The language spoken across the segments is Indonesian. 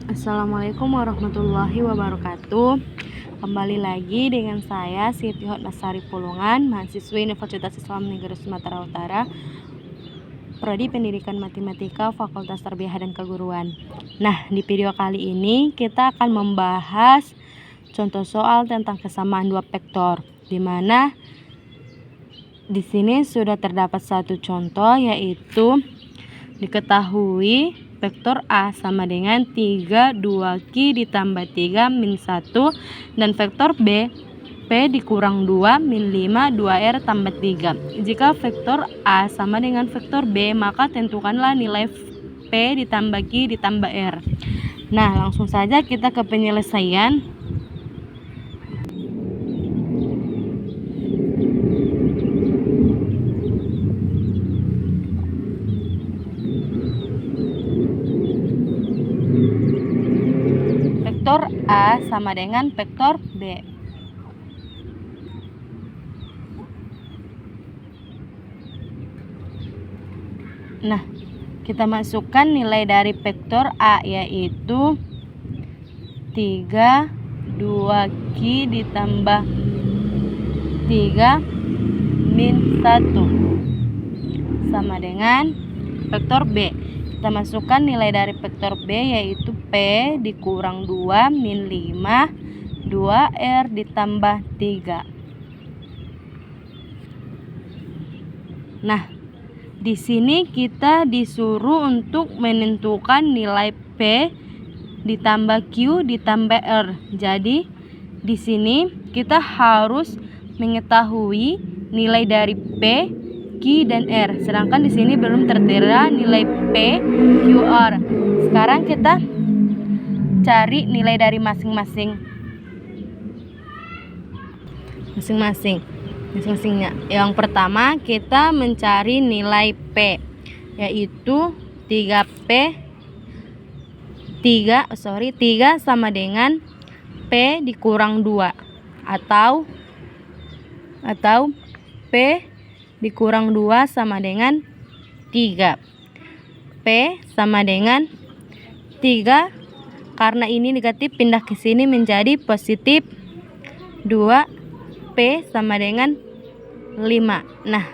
Assalamualaikum warahmatullahi wabarakatuh. Kembali lagi dengan saya Siti Hotmasari Pulungan, mahasiswi Universitas Islam Negeri Sumatera Utara, Prodi Pendidikan Matematika, Fakultas Tarbiyah dan Keguruan. Nah, di video kali ini kita akan membahas contoh soal tentang kesamaan dua vektor, di mana di sini sudah terdapat satu contoh, yaitu diketahui vektor A sama dengan 3 2Q ditambah 3 min 1, dan vektor B P dikurang 2 min 5 2R tambah 3. Jika vektor A sama dengan vektor B, maka tentukanlah nilai P ditambah Q ditambah R. Nah, langsung saja kita ke penyelesaian. Vektor A sama dengan vektor B. Nah, kita masukkan nilai dari vektor A, yaitu 3 2Q ditambah 3 min 1 sama dengan vektor B. Kita masukkan nilai dari vektor B, yaitu P dikurang 2 min 5 2R ditambah 3. Nah, di sini kita disuruh untuk menentukan nilai P ditambah Q ditambah R. Jadi di sini kita harus mengetahui nilai dari P, Q dan R. Sedangkan di sini belum tertera nilai P, Q, R. Sekarang kita cari nilai dari masing-masingnya. Yang pertama kita mencari nilai P, yaitu 3 sama dengan P dikurang 2 atau P dikurang 2 sama dengan 3. P sama dengan 3, karena ini negatif pindah ke sini menjadi positif 2. P sama dengan 5. Nah,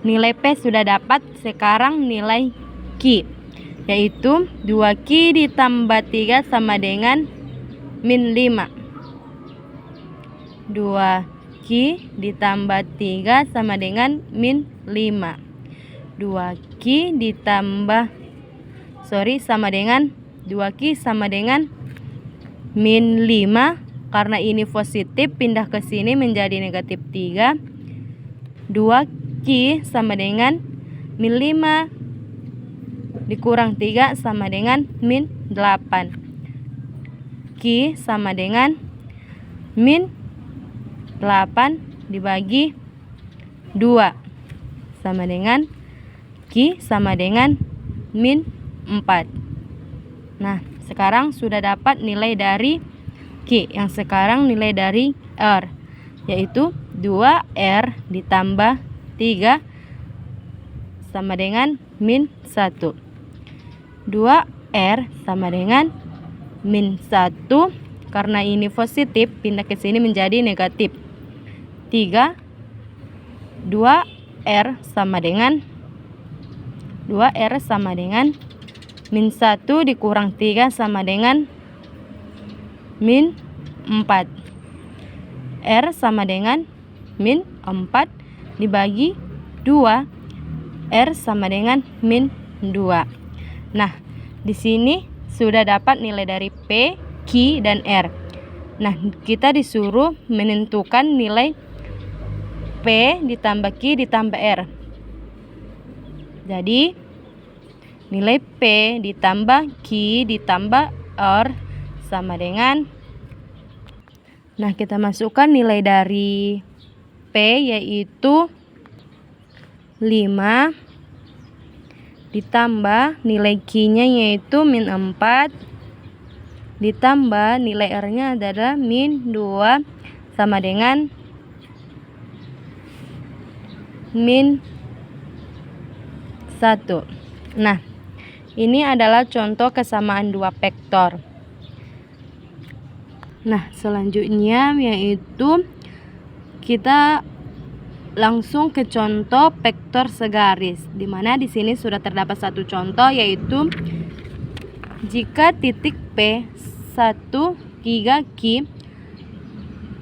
nilai P sudah dapat. Sekarang nilai Q, yaitu 2Q ditambah 3 sama dengan min 5. 2Q ditambah 3 sama dengan min 5. 2Q sama dengan min 5. Karena ini positif, pindah ke sini menjadi negatif 3. 2Q sama dengan min 5 dikurang 3 sama dengan min 8. Q sama dengan min 8 dibagi 2 sama dengan Q sama dengan min 4. Nah, sekarang sudah dapat nilai dari Q. Yang sekarang nilai dari R, yaitu 2R ditambah 3 sama dengan min 1. 2R sama dengan min 1. Karena ini positif, pindah ke sini menjadi negatif 3. 2R sama dengan min 1 dikurang 3 sama dengan min 4. R sama dengan min 4 dibagi 2. R sama dengan min 2. Nah, di sini sudah dapat nilai dari P, Q, dan R. Nah, kita disuruh menentukan nilai P ditambah Q ditambah R. Jadi nilai P ditambah Q ditambh R sama dengan, nah, kita masukkan nilai dari P, yaitu 5 ditambah nilai Q-nya yaitu min 4 ditambah nilai R-nya adalah min 2 sama dengan min 1. Nah, Ini adalah contoh kesamaan dua vektor. Nah, selanjutnya yaitu kita langsung ke contoh vektor segaris, di mana di sini sudah terdapat satu contoh, yaitu jika titik P 1, 3, Q,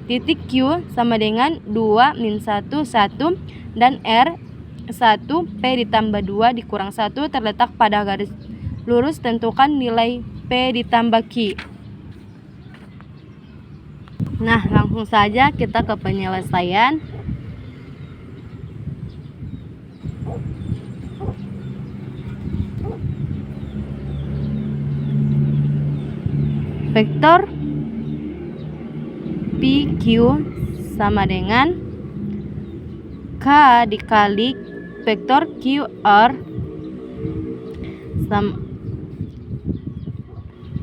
titik Q sama dengan 2 min 1, 1, dan R 1, P ditambah 2 dikurang 1 terletak pada garis lurus, tentukan nilai P ditambah Q. Nah, langsung saja kita ke penyelesaian. Vektor PQ sama dengan K dikali vektor QR sama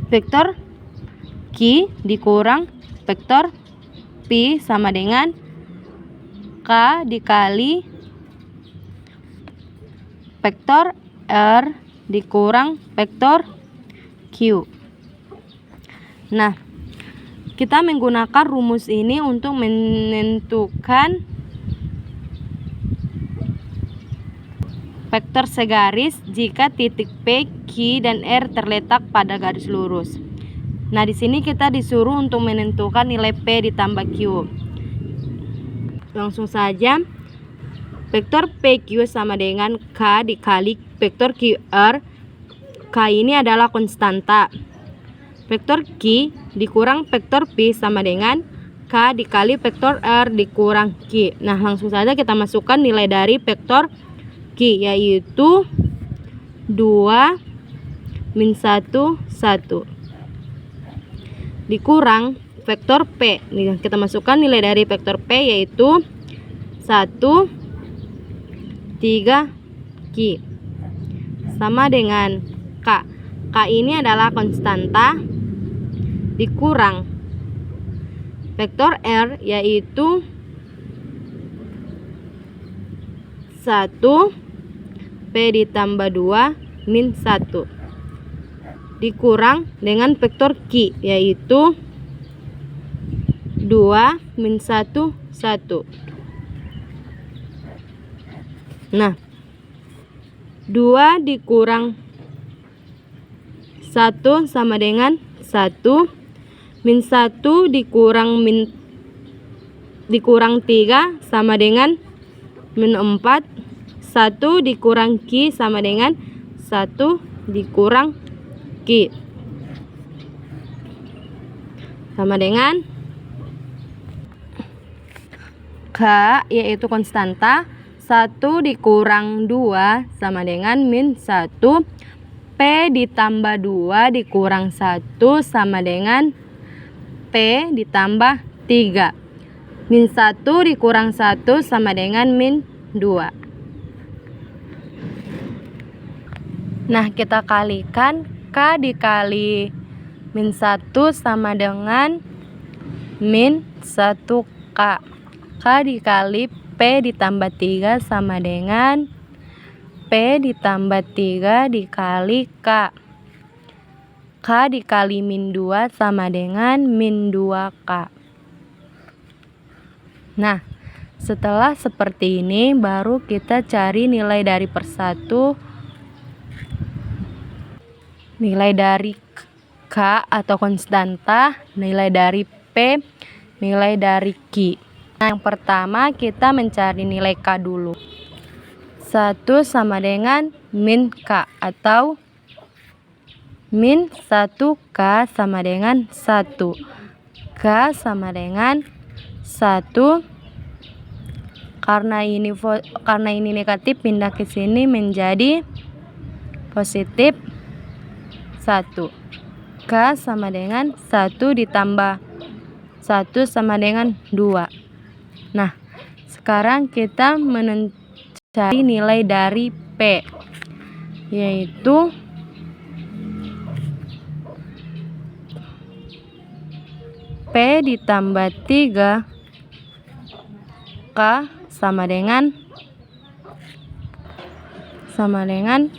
vektor Q dikurang vektor P sama dengan K dikali vektor R dikurang vektor Q. Nah, kita menggunakan rumus ini untuk menentukan vektor segaris jika titik P, Q, dan R terletak pada garis lurus. Nah, di sini kita disuruh untuk menentukan nilai P ditambah Q. Langsung saja, vektor PQ sama dengan K dikali vektor QR. K ini adalah konstanta. Vektor Q dikurang vektor P sama dengan K dikali vektor R dikurang Q. Nah, langsung saja kita masukkan nilai dari vektor Q, yaitu 2 min 1, 1. Dikurang vektor P. Nih, kita masukkan nilai dari vektor P, yaitu 1, 3, Q. Sama dengan K. K ini adalah konstanta dikurang vektor R, yaitu 1 P ditambah 2 min 1 dikurang dengan vektor Q, yaitu 2 min 1, 1. Nah, 2 dikurang 1 sama dengan 1, min 1 dikurang 3 sama dengan min 4, 1 dikurang Q sama dengan 1 dikurang Q, sama dengan K, yaitu konstanta, 1 dikurang 2 sama dengan min 1, P ditambah 2 dikurang 1 sama dengan P ditambah 3. Min 1 dikurang 1 sama dengan min 2. Nah, kita kalikan K dikali min 1 sama dengan min 1K. K dikali P ditambah 3 sama dengan P ditambah 3 dikali K. K dikali min 2 sama dengan min 2K. Nah, setelah seperti ini baru kita cari nilai dari persatu, nilai dari K atau konstanta, nilai dari P, nilai dari Q. Nah, yang pertama kita mencari nilai K dulu. 1 sama dengan min K, atau min 1K sama dengan 1. K sama dengan 1. Karena ini negatif, pindah ke sini menjadi positif 1. K sama dengan 1 ditambah 1 sama dengan 2. Nah, sekarang kita mencari nilai dari P, yaitu P ditambah 3 K sama dengan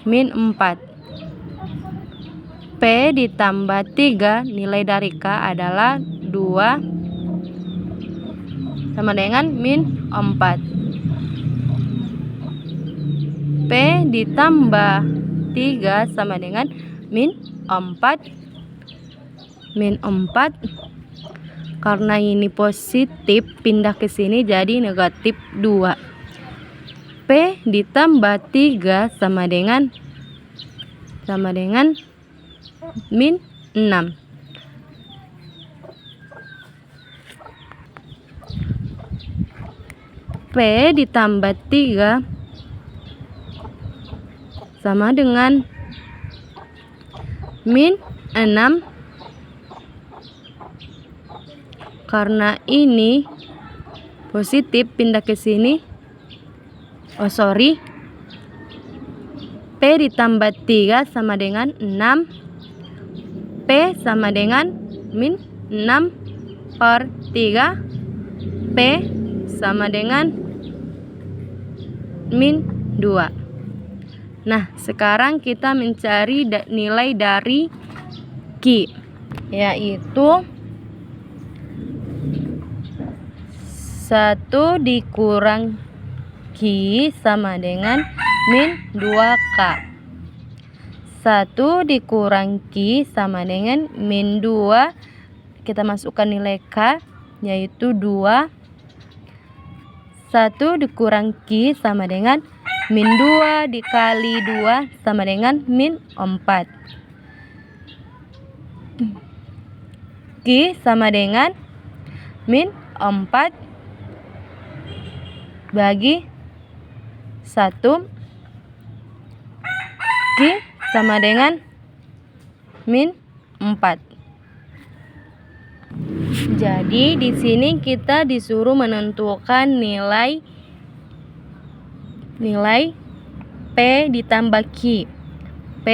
min 4. P ditambah 3, nilai dari K adalah 2 sama dengan min 4. P ditambah 3 sama dengan min 4. Min 4. Karena ini positif, pindah ke sini jadi negatif 2. P ditambah 3 sama dengan min 6. P ditambah 3 sama dengan min 6. Karena ini positif, pindah ke sini. P ditambah 3 sama dengan 6. P sama dengan min 6 per 3. P sama dengan min 2. Nah, sekarang kita mencari nilai dari Q, yaitu 1 dikurang Q sama dengan min 2K. 1 dikurang Q sama dengan min 2. Kita masukkan nilai K, yaitu 2. 1 dikurang Q sama dengan min 2 dikali 2 sama dengan min 4. Q sama dengan min 4 bagi 1. Q sama dengan min 4. Jadi di sini kita disuruh menentukan nilai P ditambah Q. P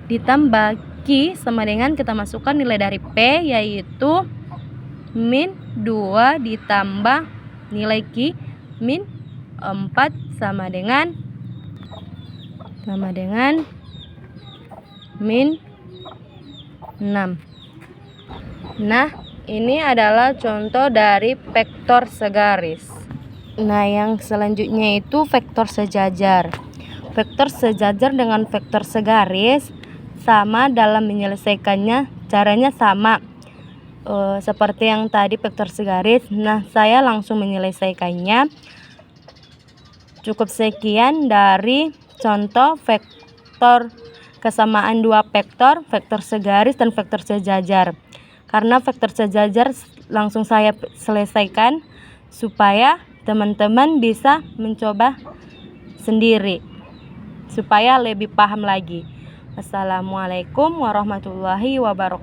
ditambah Q sama dengan, kita masukkan nilai dari P, yaitu min 2 ditambah nilai Q min 4 sama dengan min 6. Nah, ini adalah contoh dari vektor segaris. Nah, yang selanjutnya itu vektor sejajar. Vektor sejajar dengan vektor segaris sama dalam menyelesaikannya, caranya sama seperti yang tadi vektor segaris. Nah, saya langsung menyelesaikannya. Cukup sekian dari contoh vektor kesamaan dua vektor segaris dan vektor sejajar. Karena vektor sejajar langsung saya selesaikan supaya teman-teman bisa mencoba sendiri, supaya lebih paham lagi. Assalamualaikum warahmatullahi wabarakatuh.